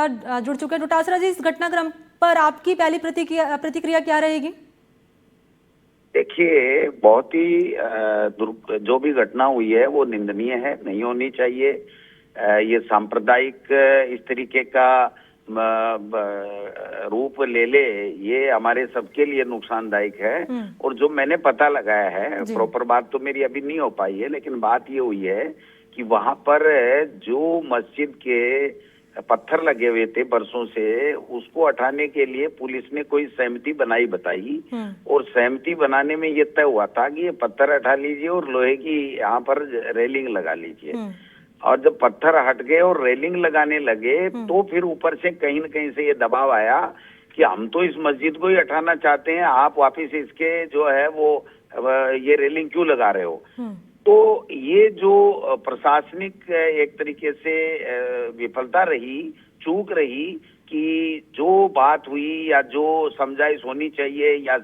लगातार जुड़ चुके हैं। डोटासरा जी, इस घटनाक्रम पर आपकी पहली प्रतिक्रिया क्या रहेगी? देखिए, बहुत ही जो भी घटना हुई है वो निंदनीय है, नहीं होनी चाहिए। ये सांप्रदायिक इस तरीके का रूप ले, ये हमारे सबके लिए नुकसानदायक है। और जो मैंने पता लगाया है, प्रॉपर बात तो मेरी अभी नहीं हो पाई है, लेकिन बात ये हुई है कि वहां पर जो मस्जिद के पत्थर लगे हुए थे बरसों से, उसको हटाने के लिए पुलिस ने कोई सहमति बताई। और सहमति बनाने में ये तय हुआ था कि ये पत्थर हटा लीजिए और लोहे की यहाँ पर रेलिंग लगा लीजिए। और जब पत्थर हट गए और रेलिंग लगाने लगे तो फिर ऊपर से कहीं न कहीं से ये दबाव आया कि हम तो इस मस्जिद को ही हटाना चाहते हैं, आप वापिस इसके जो है वो ये रेलिंग क्यों लगा रहे हो। तो ये जो प्रशासनिक एक तरीके से विफलता रही, चूक रही कि जो बात हुई या जो समझाइश होनी चाहिए या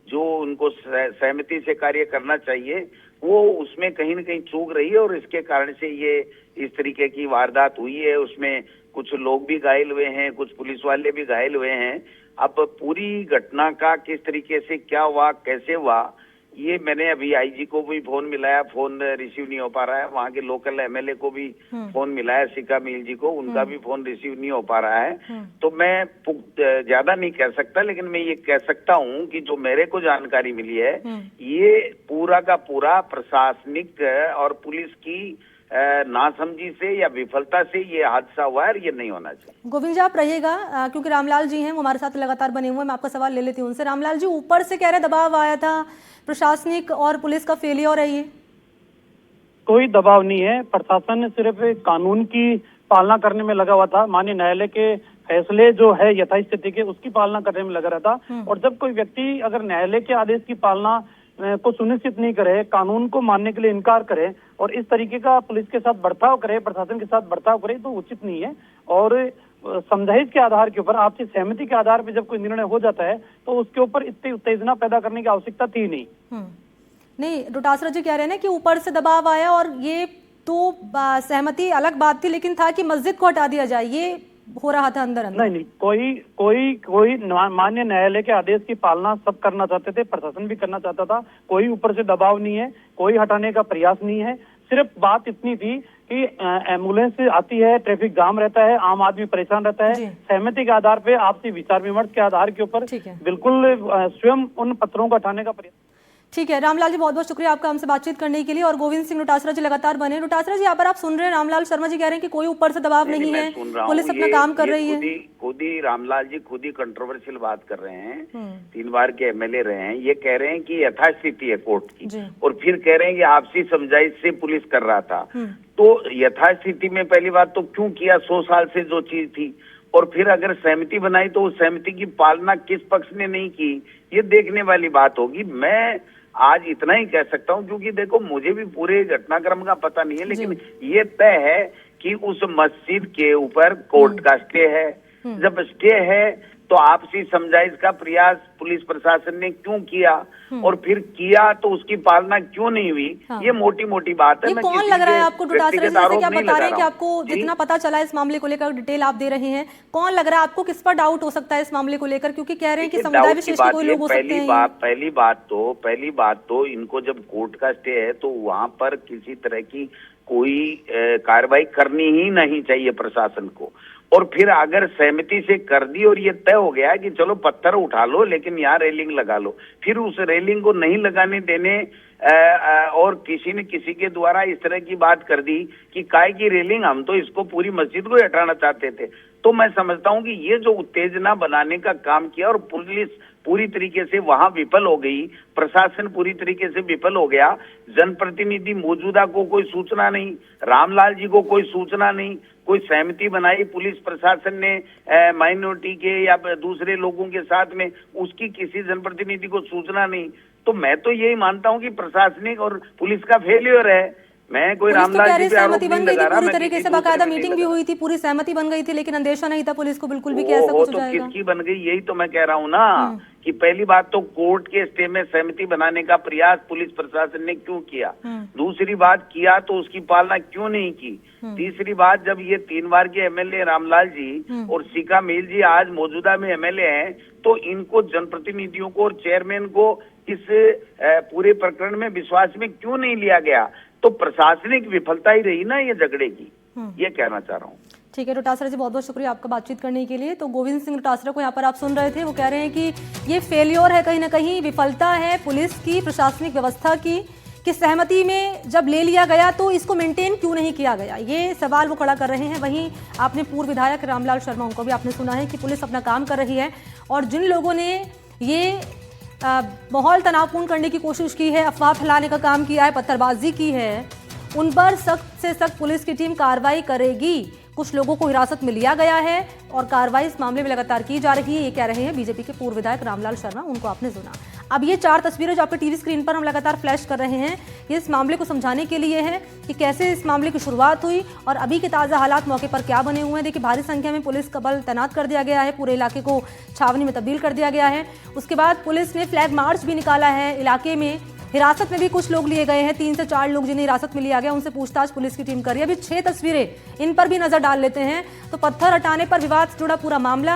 जो उनको सहमति से कार्य करना चाहिए, वो उसमें कहीं न कहीं चूक रही है और इसके कारण से ये इस तरीके की वारदात हुई है। उसमें कुछ लोग भी घायल हुए हैं, कुछ पुलिस वाले भी घायल हुए हैं। अब पूरी घटना का किस तरीके से क्या हुआ, कैसे हुआ, ये मैंने अभी आईजी को भी फोन मिलाया, फोन रिसीव नहीं हो पा रहा है। वहाँ के लोकल एमएलए को भी फोन मिलाया, सिका मील जी को, उनका भी फोन रिसीव नहीं हो पा रहा है। तो मैं ज्यादा नहीं कह सकता, लेकिन मैं ये कह सकता हूँ कि जो मेरे को जानकारी मिली है, ये पूरा का पूरा प्रशासनिक और पुलिस की नासमझी से या विफलता से ये हादसा हुआ है, ये नहीं होना चाहिए। गोविंद जी, आप रहिएगा क्योंकि रामलाल जी हैं, वो हमारे साथ लगातार बने हुए हैं। मैं आपका सवाल ले लेती हूँ उनसे। रामलाल जी, ऊपर से कह रहे दबाव आया था, प्रशासनिक और पुलिस का फेलियर है ये? कोई दबाव नहीं है, प्रशासन सिर्फ कानून की पालना करने में लगा हुआ था। माननीय न्यायालय के फैसले जो है यथास्थिति के, उसकी पालना करने में लगा रहा था। और जब कोई व्यक्ति अगर न्यायालय के आदेश की पालना को सुनिश्चित नहीं करे, कानून को मानने के लिए इनकार करे और इस तरीके का पुलिस के साथ बर्ताव करे, प्रशासन के साथ बर्ताव करे, तो उचित नहीं है। और समझाइश के आधार के ऊपर, आपसी सहमति के आधार पर जब कोई निर्णय हो जाता है तो उसके ऊपर इतनी उत्तेजना पैदा करने की आवश्यकता थी नहीं। नहीं, डोटासरा जी कह रहे हैं ना कि ऊपर से दबाव आया और ये तो सहमति अलग बात थी, लेकिन था कि मस्जिद को हटा दिया जाए, ये हो रहा था अंदर अंदर। नहीं, कोई माननीय न्यायालय के आदेश की पालना सब करना चाहते थे, प्रशासन भी करना चाहता था। कोई ऊपर से दबाव नहीं है, कोई हटाने का प्रयास नहीं है। सिर्फ बात इतनी थी कि एम्बुलेंस आती है, ट्रैफिक जाम रहता है, आम आदमी परेशान रहता है। सहमति के आधार पे, आपसी विचार विमर्श के आधार के ऊपर बिल्कुल स्वयं उन पत्थरों को हटाने का प्रयास। ठीक है रामलाल जी, बहुत बहुत शुक्रिया आपका हमसे बातचीत करने के लिए। और गोविंद सिंह डोटासरा जी लगातार बने। डोटासरा जी, यहाँ पर आप सुन रहे हैं, रामलाल शर्मा जी कह रहे हैं कि कोई ऊपर से दबाव नहीं है, पुलिस अपना काम कर रही है। खुद ही रामलाल जी खुद ही कंट्रोवर्शियल बात कर रहे हैं। 3 बार के एमएलए रहे हैं, ये कह रहे हैं कि यथास्थिति है कोर्ट की, और फिर कह रहे हैं कि आपसी समझाइश से पुलिस कर रहा था। तो यथास्थिति में पहली बात तो क्यों किया, 100 साल से जो चीज थी, और फिर अगर सहमति बनाई तो उस सहमति की पालना किस पक्ष ने नहीं की, ये देखने वाली बात होगी। मैं आज इतना ही कह सकता हूं, क्योंकि देखो मुझे भी पूरे घटनाक्रम का पता नहीं है, लेकिन ये तय है कि उस मस्जिद के ऊपर कोर्ट का स्टे है। जब स्टे है तो आपसी समझाइश का प्रयास पुलिस प्रशासन ने क्यों किया, और फिर किया तो उसकी पालना क्यों नहीं हुई। ये मोटी मोटी बात है। ये कौन लग रहा है आपको डोटासरा जी, जैसे कि आप बता रहे हैं कि आपको जितना पता चला इस मामले को लेकर डिटेल आप दे रहे हैं, कौन लग रहा है आपको, किस पर डाउट हो सकता है इस मामले को लेकर? क्योंकि कह रहे हैं कि समुदाय विशेष के कोई लोग हो सकते हैं। पहली बात तो इनको जब कोर्ट का स्टे है तो वहां पर किसी तरह की कोई कार्रवाई करनी ही नहीं चाहिए प्रशासन को। और फिर अगर सहमति से कर दी और ये तय हो गया कि चलो पत्थर उठा लो लेकिन यहाँ रेलिंग लगा लो, फिर उस रेलिंग को नहीं लगाने देने और किसी ने किसी के द्वारा इस तरह की बात कर दी कि काय की रेलिंग, हम तो इसको पूरी मस्जिद को हटाना चाहते थे। तो मैं समझता हूं कि ये जो उत्तेजना बनाने का काम किया और पुलिस पूरी तरीके से वहां विफल हो गई, प्रशासन पूरी तरीके से विफल हो गया। जनप्रतिनिधि मौजूदा को कोई सूचना नहीं, रामलाल जी को कोई सूचना नहीं, कोई सहमति बनाई पुलिस प्रशासन ने माइनॉरिटी के या दूसरे लोगों के साथ में, उसकी किसी जनप्रतिनिधि को सूचना नहीं। तो मैं तो यही मानता हूं कि प्रशासनिक और पुलिस का फेलियर है। मैं कोई पुलिस तो रामलाल कह जी रही पे आरोप सहमति नहीं बन गई लगा थी रहा, पूरी मैं तरीके किसी से, दूसरे बाकायदा पे नहीं मीटिंग भी लगा हुई थी, पूरी सहमति बन गई थी, लेकिन अंदेशा नहीं था पुलिस को बिल्कुल भी कि रहा। ऐसा वो कुछ हो तो जाएगा। किसकी बन गई, यही तो मैं कह रहा हूँ ना कि पहली बात तो कोर्ट के स्टे में सहमति बनाने का प्रयास पुलिस प्रशासन ने क्यों किया, दूसरी बात किया तो उसकी पालना क्यों नहीं की, तीसरी बात जब ये 3 बार के एमएलए रामलाल जी और शिखा मील जी आज मौजूदा में एमएलए हैं, तो इनको जनप्रतिनिधियों को और चेयरमैन को इस पूरे प्रकरण में विश्वास में क्यों नहीं लिया गया, तो प्रशासनिक विफलता ही रही ना ये झगड़े की, ये कहना चाह रहा हूँ। ठीक है डोटासरा जी, बहुत बहुत शुक्रिया आपका बातचीत करने के लिए। तो गोविंद सिंह डोटासरा को यहाँ पर आप सुन रहे थे, वो कह रहे हैं कि ये फेलियर है, कहीं ना कहीं विफलता है पुलिस की, प्रशासनिक व्यवस्था की, कि सहमति में जब ले लिया गया तो इसको मेंटेन क्यों नहीं किया गया, ये सवाल वो खड़ा कर रहे हैं। वहीं आपने पूर्व विधायक रामलाल शर्मा, उनको भी आपने सुना है कि पुलिस अपना काम कर रही है, और जिन लोगों ने ये माहौल तनावपूर्ण करने की कोशिश की है, अफवाह फैलाने का काम किया है, पत्थरबाजी की है, उन पर सख्त से सख्त पुलिस की टीम कार्रवाई करेगी। कुछ लोगों को हिरासत में लिया गया है और कार्रवाई इस मामले में लगातार की जा रही है, ये कह रहे हैं बीजेपी के पूर्व विधायक रामलाल शर्मा, उनको आपने सुना। अब ये 4 तस्वीरें जो आपके टीवी स्क्रीन पर हम लगातार फ्लैश कर रहे हैं, ये इस मामले को समझाने के लिए है कि कैसे इस मामले की शुरुआत हुई और अभी के ताज़ा हालात मौके पर क्या बने हुए हैं। देखिए, भारी संख्या में पुलिस का बल तैनात कर दिया गया है, पूरे इलाके को छावनी में तब्दील कर दिया गया है। उसके बाद पुलिस ने फ्लैग मार्च भी निकाला है इलाके में। हिरासत में भी कुछ लोग लिए गए हैं, 3 से 4 लोग जिन्हें हिरासत में लिया गया, उनसे पूछताछ पुलिस की टीम कर रही है। अभी 6 तस्वीरें, इन पर भी नजर डाल लेते हैं। तो पत्थर हटाने पर विवाद से जुड़ा पूरा मामला,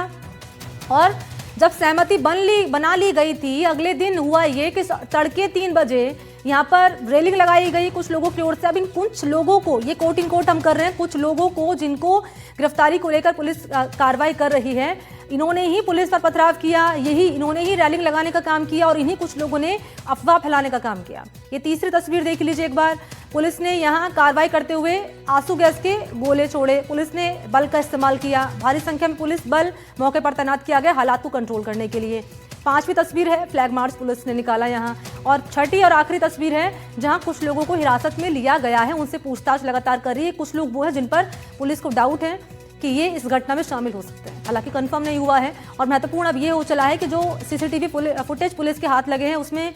और जब सहमति बना ली गई थी, अगले दिन हुआ ये कि तड़के 3 बजे यहाँ पर रेलिंग लगाई गई कुछ लोगों की ओर से। अब इन कुछ लोगों को, ये कोट इन कोट हम कर रहे हैं, कुछ लोगों को जिनको गिरफ्तारी को लेकर पुलिस कार्रवाई कर रही है, इन्होंने ही पुलिस पर पथराव किया, इन्होंने ही रेलिंग लगाने का काम किया और इन्हीं कुछ लोगों ने अफवाह फैलाने का काम किया। ये तीसरी तस्वीर देख लीजिए एक बार। पुलिस ने यहाँ कार्रवाई करते हुए आंसू गैस के गोले छोड़े, पुलिस ने बल का इस्तेमाल किया, भारी संख्या में पुलिस बल मौके पर तैनात किया गया हालात को कंट्रोल करने के लिए। 5वीं तस्वीर है, फ्लैग मार्च पुलिस ने निकाला यहाँ, और 6ठी और आखिरी तस्वीर है जहाँ कुछ लोगों को हिरासत में लिया गया है, उनसे पूछताछ लगातार कर रही है। कुछ लोग वो हैं जिन पर पुलिस को डाउट है कि ये इस घटना में शामिल हो सकते हैं, हालांकि कंफर्म नहीं हुआ है। और महत्वपूर्ण अब ये हो चला है कि जो सीसीटीवी फुटेज पुलिस के हाथ लगे हैं उसमें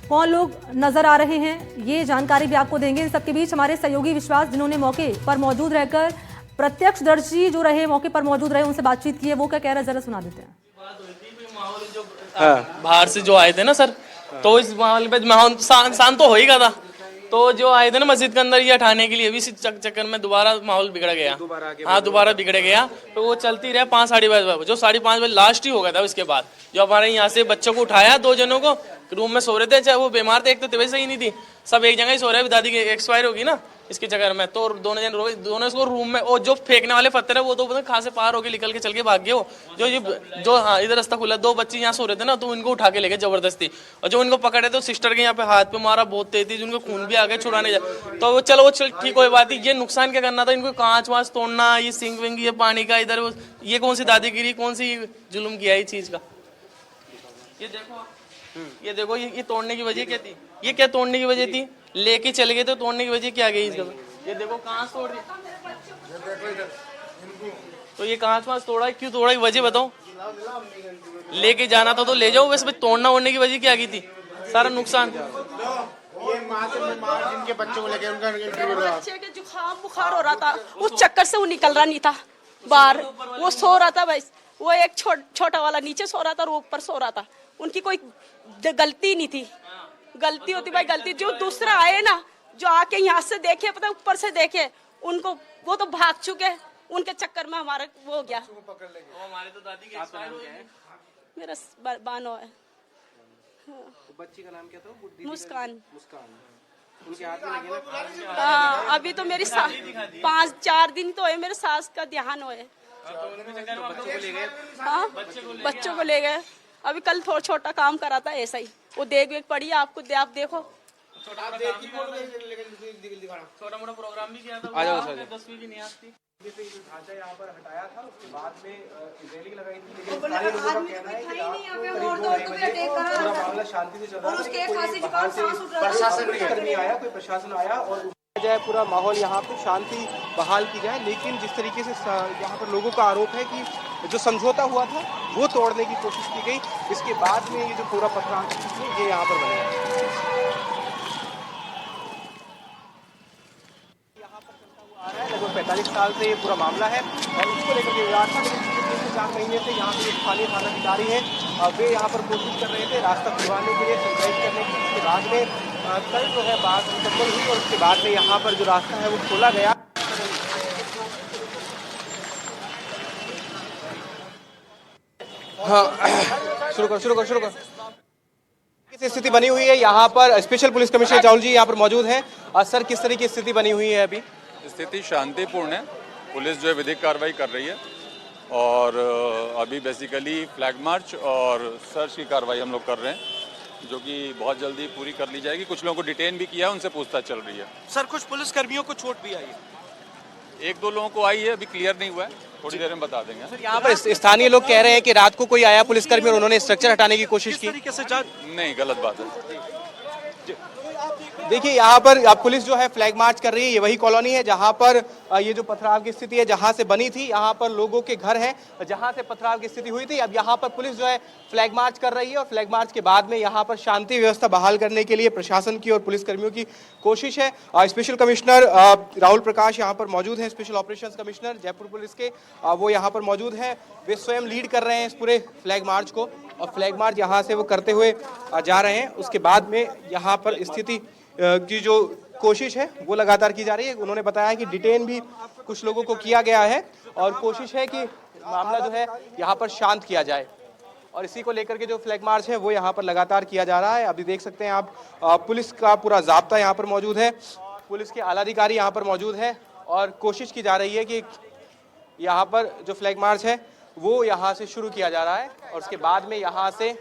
कौन लोग नजर आ रहे हैं, ये जानकारी भी आपको देंगे। इन सबके बीच हमारे सहयोगी विश्वास, जिन्होंने मौके पर मौजूद रहकर प्रत्यक्षदर्शी जो रहे, मौके पर मौजूद रहे, उनसे बातचीत की है, वो क्या कह रहे हैं जरा सुना देते हैं। बाहर से जो आए थे ना सर, तो इस माहौल पे माहौल शांत तो हो ही गया था, तो जो आए थे ना मस्जिद के अंदर ये हटाने के लिए, भी इसी चक्कर में दोबारा माहौल बिगड़ गया। हाँ, दोबारा बिगड़ गया, तो वो चलती रहे 5 साढ़े 5 बजे, जो 5:30 बजे लास्ट ही हो गया था। उसके बाद जो हमारे यहाँ से बच्चों को उठाया, 2 जनों को रूम में सो रहे थे, चाहे वो बीमार थे, एक तो तबीयत सही नहीं थी, सब एक जगह ही सो रहे हैं। दादी की एक्सपायर होगी ना इसके चक्कर में, तो दोनों इसको रूम में, और जो फेंकने वाले पत्थर है वो तो कहाँ से पार होके निकल के चल के भाग गए। वो जो हाँ इधर रास्ता खुला, 2 बच्चे यहाँ सो रहे थे ना, तो इनको उठा के ले गए जबरदस्ती, और जो इनको पकड़े तो सिस्टर के यहाँ पे हाथ पे मारा बहुत तेज थी, जिनको खून भी आ गया छुड़ाने जा, तो वो चलो ठीक कोई बात नहीं। ये नुकसान क्या करना था इनको, कांच वाँच तोड़ना, ये सिंक विंग, ये पानी का इधर, ये कौन सी दादीगिरी, कौन सी जुल्म किया इस चीज का। ये देखो ये तोड़ने की वजह क्या थी, ये क्या तोड़ने की वजह थी, लेके चले गए तो तोड़ने की वजह क्या गई इसका। ये देखो कांच तोड़ रही, तो ये कांच वाँच तोड़ा, क्यों तोड़ा, वजह बताओ। लेके जाना था तो ले जाओ, वैसे तोड़ना ओड़ने की वजह क्या की थी, सारा नुकसान। ये माँ से जिनके बच्चों को लेके उनका बच्चे के जुकाम बुखार हो रहा था, उस चक्कर से वो निकल रहा नहीं था बाहर, वो सो रहा था भाई, वो एक छोटा वाला नीचे सो रहा था और वो ऊपर सो रहा था। उनकी कोई गलती नहीं थी, गलती होती भाई गलती, जो दूसरा आए ना, जो आके यहाँ से देखे, पता ऊपर से देखे, उनको वो तो भाग चुके, उनके चक्कर में हमारा वो हो गया। हमारे तो दादी के एक्सपायर हो गए। मेरा बानो है। बच्ची का नाम क्या था? मुस्कान। उनके हाथ में लगे ना। हाँ, अभी तो मेरी 5-4 दिन तो है, मेरे सास का ध्यान होए। हाँ, बच्चों को ले गए। अभी कल थोड़ा छोटा काम करा था ऐसा ही, वो देख पड़ी आपको, आप देखो छोटा मोटा प्रोग्राम भी किया था, 10वीं की नियाज थी। ढांचा यहाँ पर हटाया था, उसके बाद में रेलिंग लगाई थी, लेकिन सारे लोगों का कहना है कि पूरा मामला शांति से चल रहा है, प्रशासन नहीं आया, कोई प्रशासन आया और जाए पूरा माहौल यहाँ पे शांति बहाल की जाए। लेकिन जिस तरीके से यहाँ पर लोगों का आरोप है कि जो समझौता हुआ था वो तोड़ने की कोशिश की गई, इसके बाद में ये जो पूरा पथराव ये यहाँ पर बना। 45 साल से ये पूरा मामला है और इसको लेकर के विवाद था। लेकिन 3 से 4 महीने से यहाँ पे स्थानीय थाना अधिकारी हैं, वे यहाँ पर कोशिश कर रहे थे रास्ता खुलवाने के लिए, संचालित करने की। उसके बाद में कल जो है बात मुकम्मल हुई और उसके बाद में यहाँ पर जो रास्ता है वो खोला गया। हाँ, शुरू कर। किस स्थिति बनी हुई है यहाँ पर? स्पेशल पुलिस कमिश्नर चावल जी यहाँ पर मौजूद हैं। सर, किस तरह की स्थिति बनी हुई है अभी? स्थिति शांतिपूर्ण है। पुलिस जो है विधिक कार्रवाई कर रही है और अभी बेसिकली फ्लैग मार्च और सर्च की कार्रवाई हम लोग कर रहे हैं, जो कि बहुत जल्दी पूरी कर ली जाएगी। कुछ लोगों को डिटेन भी किया, उनसे पूछताछ चल रही है। सर, कुछ पुलिसकर्मियों को चोट भी आई है? 1-2 लोगों को आई है, अभी क्लियर नहीं हुआ है, थोड़ी देर में बता देंगे। सर, यहाँ पर स्थानीय लोग कह रहे हैं कि रात को कोई आया पुलिसकर्मी और उन्होंने स्ट्रक्चर हटाने की कोशिश की। तरीके से नहीं, गलत बात है। देखिए, यहाँ पर पुलिस जो है फ्लैग मार्च कर रही है। ये वही कॉलोनी है जहाँ पर ये जो पथराव की स्थिति है, जहाँ से बनी थी, यहाँ पर लोगों के घर हैं जहाँ से पथराव की स्थिति हुई थी। अब यहाँ पर पुलिस जो है फ्लैग मार्च कर रही है और फ्लैग मार्च के बाद में यहाँ पर शांति व्यवस्था बहाल करने के लिए प्रशासन की और पुलिसकर्मियों की कोशिश है। स्पेशल कमिश्नर राहुल प्रकाश यहाँ पर मौजूद हैं, special operations commissioner Jaipur police के, वो यहाँ पर मौजूद हैं। वे स्वयं लीड कर रहे हैं इस पूरे फ्लैग मार्च को और फ्लैग मार्च यहाँ से वो करते हुए जा रहे हैं। उसके बाद में यहाँ पर स्थिति की जो कोशिश है वो लगातार की जा रही है। उन्होंने बताया कि डिटेन भी कुछ लोगों को किया गया है और कोशिश है कि मामला जो है यहाँ पर शांत किया जाए और इसी को लेकर के जो फ्लैग मार्च है वो यहाँ पर लगातार किया जा रहा है। अभी देख सकते हैं आप, पुलिस का पूरा जाब्ता यहाँ पर मौजूद है, पुलिस के आलाधिकारी यहाँ पर मौजूद है और कोशिश की जा रही है कि यहाँ पर जो फ्लैग मार्च है वो यहाँ से शुरू किया जा रहा है और उसके बाद में यहाँ से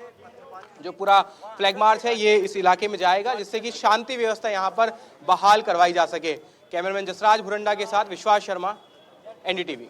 जो पूरा फ्लैग मार्च है ये इस इलाके में जाएगा, जिससे कि शांति व्यवस्था यहाँ पर बहाल करवाई जा सके। कैमरामैन जसराज भुरंडा के साथ विश्वास शर्मा, एनडीटीवी।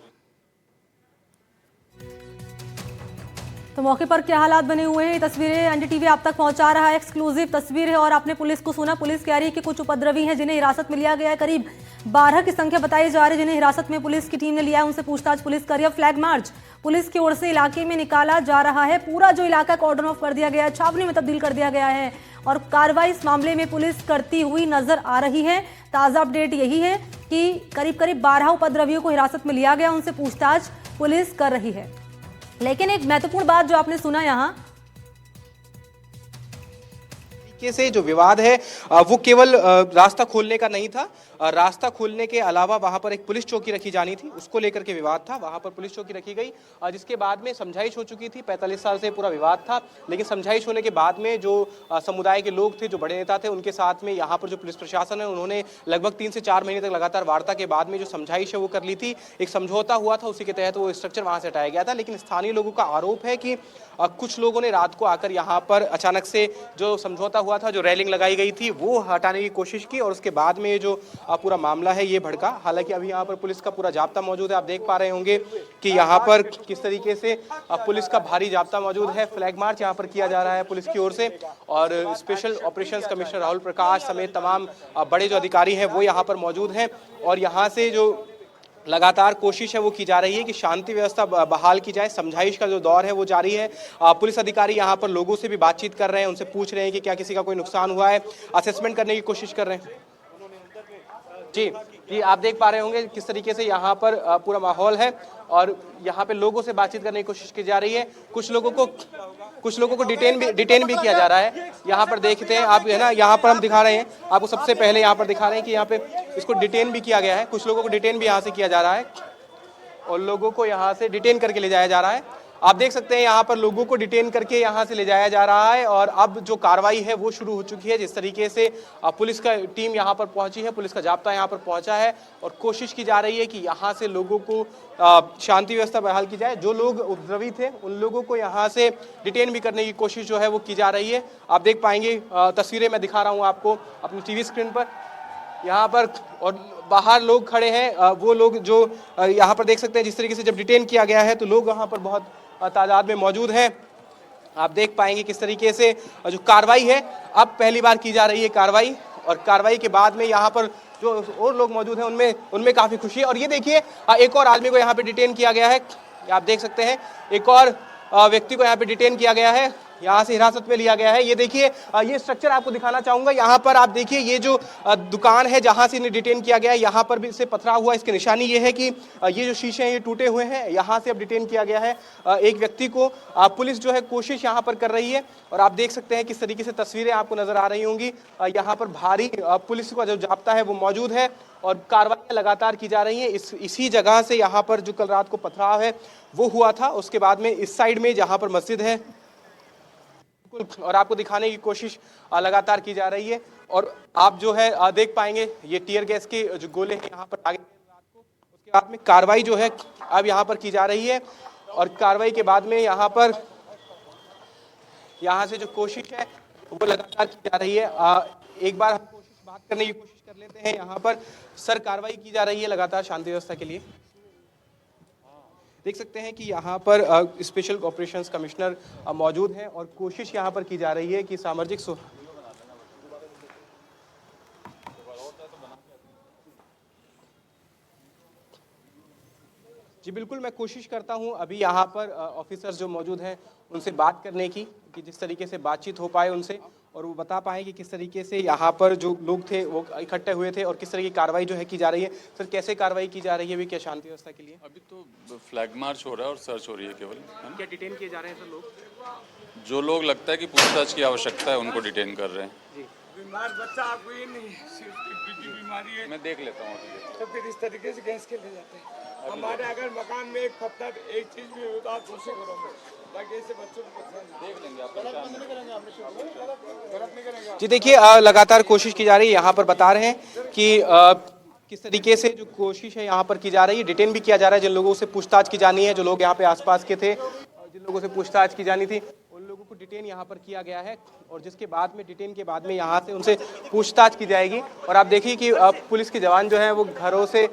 तो मौके पर क्या हालात बने हुए हैं, ये तस्वीरें एनडीटीवी आप तक पहुंचा रहा है। एक्सक्लूसिव तस्वीर है और आपने पुलिस को सुना। पुलिस कह रही है कि कुछ उपद्रवी हैं जिन्हें हिरासत में लिया गया है। करीब 12 की संख्या बताई जा रही है जिन्हें हिरासत में पुलिस की टीम ने लिया है। उनसे पूछताछ पुलिस कर रही है। फ्लैग मार्च पुलिस की ओर से इलाके में निकाला जा रहा है। पूरा जो इलाका कॉर्डन ऑफ कर दिया गया है, छावनी में तब्दील कर दिया गया है और कार्रवाई इस मामले में पुलिस करती हुई नजर आ रही है। ताजा अपडेट यही है कि करीब 12 उपद्रवियों को हिरासत में लिया गया, उनसे पूछताछ पुलिस कर रही है। लेकिन एक महत्वपूर्ण बात जो आपने सुना यहाँ से जो विवाद है वो केवल रास्ता खोलने का नहीं था। रास्ता खोलने के अलावा वहां पर एक पुलिस चौकी रखी जानी थी, उसको लेकर के विवाद था। वहां पर पुलिस चौकी रखी गई जिसके बाद में समझाइश हो चुकी थी। 45 साल से पूरा विवाद था, लेकिन समझाइश होने के बाद में जो समुदाय के लोग थे, जो बड़े नेता थे, उनके साथ में यहाँ पर जो पुलिस प्रशासन है उन्होंने लगभग 3 से 4 महीने तक लगातार वार्ता के बाद में जो समझाइश है वो कर ली थी। एक समझौता हुआ था, उसी के तहत वो स्ट्रक्चर वहां से हटाया गया था। लेकिन स्थानीय लोगों का आरोप है कि कुछ लोगों ने रात को आकर यहाँ पर अचानक से जो समझौता हुआ था, जो रेलिंग लगाई गई थी, वो हटाने की कोशिश की और उसके बाद में ये जो पूरा मामला है ये भड़का। हालांकि अभी यहाँ पर पुलिस का पूरा जाब्ता मौजूद है। आप देख पा रहे होंगे कि यहाँ पर किस तरीके से पुलिस का भारी जाब्ता मौजूद है। फ्लैग मार्च यहाँ पर किया जा रहा है पुलिस की ओर से और special operations commissioner Rahul Prakash समेत तमाम बड़े जो अधिकारी हैं वो यहाँ पर मौजूद हैं और यहाँ से जो लगातार कोशिश है वो की जा रही है कि शांति व्यवस्था बहाल की जाए। समझाइश का जो दौर है वो जारी है। पुलिस अधिकारी यहाँ पर लोगों से भी बातचीत कर रहे हैं, उनसे पूछ रहे हैं कि क्या किसी का कोई नुकसान हुआ है, असेसमेंट करने की कोशिश कर रहे हैं। जी, आप देख पा रहे होंगे किस तरीके से यहाँ पर पूरा माहौल है और यहाँ पे लोगों से बातचीत करने की कोशिश की जा रही है। कुछ लोगों को डिटेन भी किया जा रहा है। यहाँ पर देखते हैं आप, है ना, यहाँ पर हम दिखा रहे हैं आपको, सबसे पहले यहाँ पर दिखा रहे हैं कि यहाँ पे इसको डिटेन भी किया गया है। कुछ लोगों को डिटेन भी यहाँ से किया जा रहा है और लोगों को यहाँ से डिटेन करके ले जाया जा रहा है। आप देख सकते हैं यहाँ पर लोगों को डिटेन करके यहाँ से ले जाया जा रहा है और अब जो कार्रवाई है वो शुरू हो चुकी है। जिस तरीके से पुलिस का टीम यहाँ पर पहुंची है, पुलिस का जाब्ता यहाँ पर पहुंचा है और कोशिश की जा रही है कि यहाँ से लोगों को शांति व्यवस्था बहाल की जाए। जो लोग उपद्रवी थे उन लोगों को यहाँ से डिटेन भी करने की कोशिश जो है वो की जा रही है। आप देख पाएंगे, तस्वीरें मैं दिखा रहा हूँ आपको अपनी टीवी स्क्रीन पर यहाँ पर, और बाहर लोग खड़े हैं। वो लोग जो यहाँ पर देख सकते हैं जिस तरीके से जब डिटेन किया गया है तो लोग यहाँ पर बहुत तादाद में मौजूद हैं। आप देख पाएंगे किस तरीके से जो कार्रवाई है अब पहली बार की जा रही है कार्रवाई, और कार्रवाई के बाद में यहाँ पर जो और लोग मौजूद हैं उनमें काफ़ी खुशी है। और ये देखिए, एक और आदमी को यहाँ पे डिटेन किया गया है। आप देख सकते हैं एक और व्यक्ति को यहाँ पे डिटेन किया गया है यहाँ से हिरासत में लिया गया है। ये देखिए, ये स्ट्रक्चर आपको दिखाना चाहूंगा। यहाँ पर आप देखिए, ये जो दुकान है जहाँ से इन्हें डिटेन किया गया है, यहाँ पर भी इससे पथरा हुआ। इसकी निशानी ये है कि ये जो शीशे हैं ये टूटे हुए हैं। यहाँ से अब डिटेन किया गया है एक व्यक्ति को। पुलिस जो है कोशिश यहाँ पर कर रही है और आप देख सकते हैं किस तरीके से तस्वीरें आपको नजर आ रही होंगी। यहाँ पर भारी पुलिस का जो जाब्ता है वो मौजूद है और कार्रवाई लगातार की जा रही है। इसी जगह से यहाँ पर जो कल रात को पथराव है वो हुआ था। उसके बाद में इस साइड में जहाँ पर मस्जिद है, और आपको दिखाने की कोशिश लगातार की जा रही है। और आप जो है देख पाएंगे ये टीयर गैस के जो गोले हैं यहाँ पर आगे रात को। उसके बाद में कार्रवाई जो है अब यहाँ पर की जा रही है और कार्रवाई के बाद में यहाँ से जो कोशिश है वो लगातार की जा रही है। एक बार हम बात करने की कोशिश कर लेते हैं। यहाँ पर सर कार्रवाई की जा रही है लगातार शांति व्यवस्था के लिए। देख सकते हैं कि यहाँ पर स्पेशल ऑपरेशंस कमिश्नर मौजूद हैं और कोशिश यहाँ पर की जा रही है कि सामाजिक जी बिल्कुल, मैं कोशिश करता हूं अभी यहाँ पर ऑफिसर्स जो मौजूद हैं उनसे बात करने की, कि जिस तरीके से बातचीत हो पाए उनसे और वो बता पाए कि किस तरीके से यहाँ पर जो लोग थे वो इकट्ठे हुए थे और किस तरह की कार्रवाई जो है की जा रही है। सर कैसे कार्रवाई की जा रही है अभी, क्या शांति व्यवस्था के लिए? अभी तो फ्लैग मार्च हो रहा है और सर्च हो रही है केवल, है ना? क्या डिटेन किए जा रहे हैं सर लोग? जो लोग लगता है कि पूछताछ की आवश्यकता है उनको डिटेन कर रहे हैं। बीमार बच्चा आपको ये नहीं है, सिर्फ की बीमारी है, मैं देख लेता हूँ। तो फिर इस तरीके से गैस के ले जाते हैं। हमारे अगर मकान में एक पत्थर एक चीज भी हो तो आप कोशिश करोगे, बाकी ऐसे बच्चों को देख लेंगे आप। गलत नहीं करेंगे। जी देखिए, लगातार कोशिश की जा रही है। यहाँ पर बता रहे हैं कि किस तरीके से जो कोशिश है यहाँ पर की जा रही है। डिटेन भी किया जा रहा है जिन लोगों से पूछताछ की जानी है, जो लोग यहाँ पे आसपास के थे और जिन लोगों से पूछताछ की जानी थी उन लोगों को डिटेन यहाँ पर किया गया है और जिसके बाद में डिटेन के बाद में यहाँ से उनसे पूछताछ की जाएगी। और आप देखिए कि पुलिस के जवान जो है वो घरों से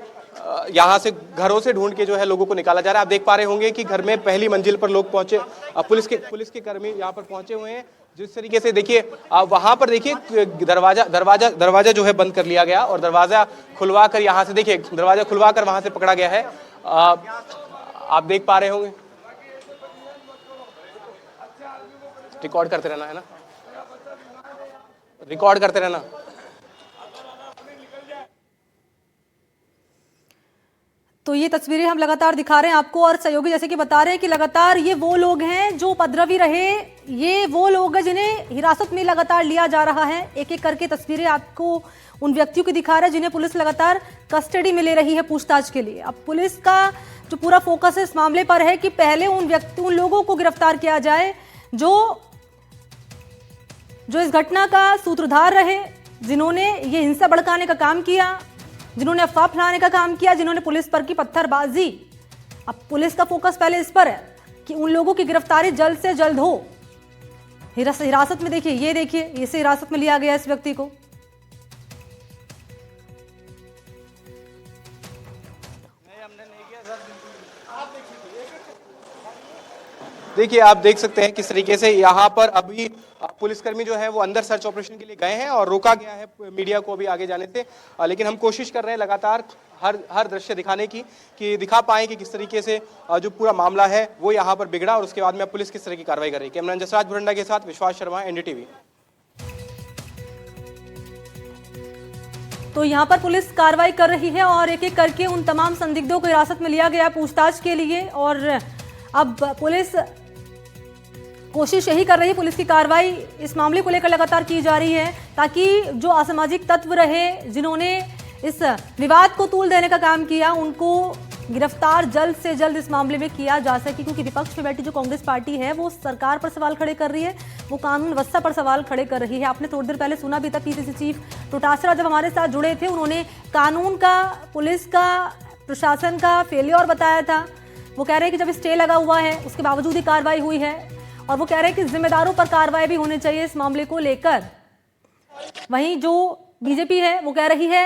ढूंढ के जो है लोगों को निकाला जा रहा है। आप देख पा रहे होंगे कि घर में पहली मंजिल पर लोग पहुंचे, पुलिस के कर्मी यहाँ पर पहुंचे हुए हैं। जिस तरीके से देखिए वहां पर देखिए दरवाजा जो है बंद कर लिया गया और दरवाजा खुलवा कर यहाँ से देखिए दरवाजा खुलवा कर वहां से पकड़ा गया है। आप देख पा रहे होंगे, रिकॉर्ड करते रहना है ना, रिकॉर्ड करते रहना। तो ये तस्वीरें हम लगातार दिखा रहे हैं आपको और सहयोगी जैसे कि बता रहे हैं कि लगातार ये वो लोग हैं जो उपद्रवी रहे, ये वो लोग हैं जिन्हें हिरासत में लगातार लिया जा रहा है। एक एक करके तस्वीरें आपको उन व्यक्तियों की दिखा रहा है जिन्हें पुलिस लगातार कस्टडी में ले रही है पूछताछ के लिए। अब पुलिस का जो पूरा फोकस है इस मामले पर है कि पहले उन लोगों को गिरफ्तार किया जाए जो इस घटना का सूत्रधार रहे, जिन्होंने ये हिंसा भड़काने का काम किया, जिन्होंने अफवाह फैलाने का काम किया, जिन्होंने पुलिस पर की पत्थरबाजी। अब पुलिस का फोकस पहले इस पर है कि उन लोगों की गिरफ्तारी जल्द से जल्द हो। हिरासत में देखिए इसे हिरासत में लिया गया इस व्यक्ति को। देखिए आप देख सकते हैं किस तरीके से यहाँ पर अभी पुलिसकर्मी जो है वो अंदर सर्च ऑपरेशन के लिए गए हैं और रोका गया है मीडिया को भी आगे जाने से। लेकिन हम कोशिश कर रहे हैं लगातार हर दृश्य दिखाने की कि दिखा पाएं कि किस तरीके से जो पूरा मामला है वो यहाँ पर बिगड़ा और उसके बाद में पुलिस किस तरह की कार्रवाई कर रही है। कैमरामैन जसराज भुरंडा के साथ विश्वास शर्मा, एनडीटीवी। तो यहाँ पर पुलिस कार्रवाई कर रही है और एक एक करके उन तमाम संदिग्धों को हिरासत में लिया गया पूछताछ के लिए। और अब पुलिस कोशिश यही कर रही है, पुलिस की कार्रवाई इस मामले को लेकर लगातार की जा रही है ताकि जो असामाजिक तत्व रहे, जिन्होंने इस विवाद को तूल देने का काम किया, उनको गिरफ्तार जल्द से जल्द इस मामले में किया जा सके। क्योंकि विपक्ष में बैठी जो कांग्रेस पार्टी है वो सरकार पर सवाल खड़े कर रही है, वो कानून व्यवस्था पर सवाल खड़े कर रही है। आपने थोड़ी देर पहले सुना भी था, पीसीसी चीफ डोटासरा जब हमारे साथ जुड़े थे उन्होंने कानून का, पुलिस का, प्रशासन का फेलियर बताया था। वो कह रहे हैं कि जब स्टे लगा हुआ है उसके बावजूद ही कार्रवाई हुई है और वो कह रहे हैं कि जिम्मेदारों पर कार्रवाई भी होनी चाहिए इस मामले को लेकर। वहीं जो बीजेपी है वो कह रही है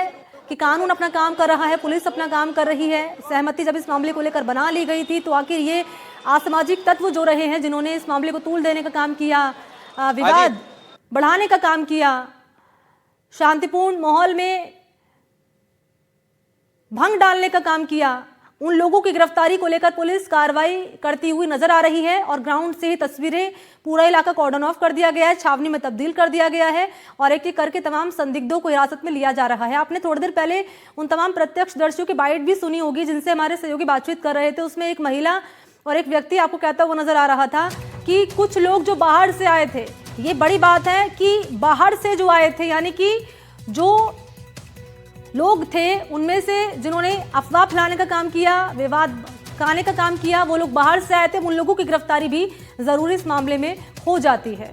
कि कानून अपना काम कर रहा है, पुलिस अपना काम कर रही है। सहमति जब इस मामले को लेकर बना ली गई थी तो आखिर ये असामाजिक तत्व जो रहे हैं, जिन्होंने इस मामले को तूल देने का काम किया, विवाद बढ़ाने का काम किया, शांतिपूर्ण माहौल में भंग डालने का काम किया, उन लोगों की गिरफ्तारी को लेकर पुलिस कार्रवाई करती हुई नजर आ रही है और ग्राउंड से ही तस्वीरें, पूरा इलाका कॉर्डन ऑफ कर दिया गया है, छावनी में तब्दील कर दिया गया है और एक एक करके तमाम संदिग्धों को हिरासत में लिया जा रहा है। आपने थोड़ी देर पहले उन तमाम प्रत्यक्षदर्शियों की बाइट भी सुनी होगी जिनसे हमारे सहयोगी बातचीत कर रहे थे। उसमें एक महिला और एक व्यक्ति आपको कहता हुआ नजर आ रहा था कि कुछ लोग जो बाहर से आए थे, ये बड़ी बात है कि बाहर से जो आए थे, यानी कि जो लोग थे उनमें से जिन्होंने अफवाह फैलाने का काम किया, विवाद कराने का काम किया, वो लोग बाहर से आए थे। उन लोगों की गिरफ्तारी भी जरूरी इस मामले में हो जाती है।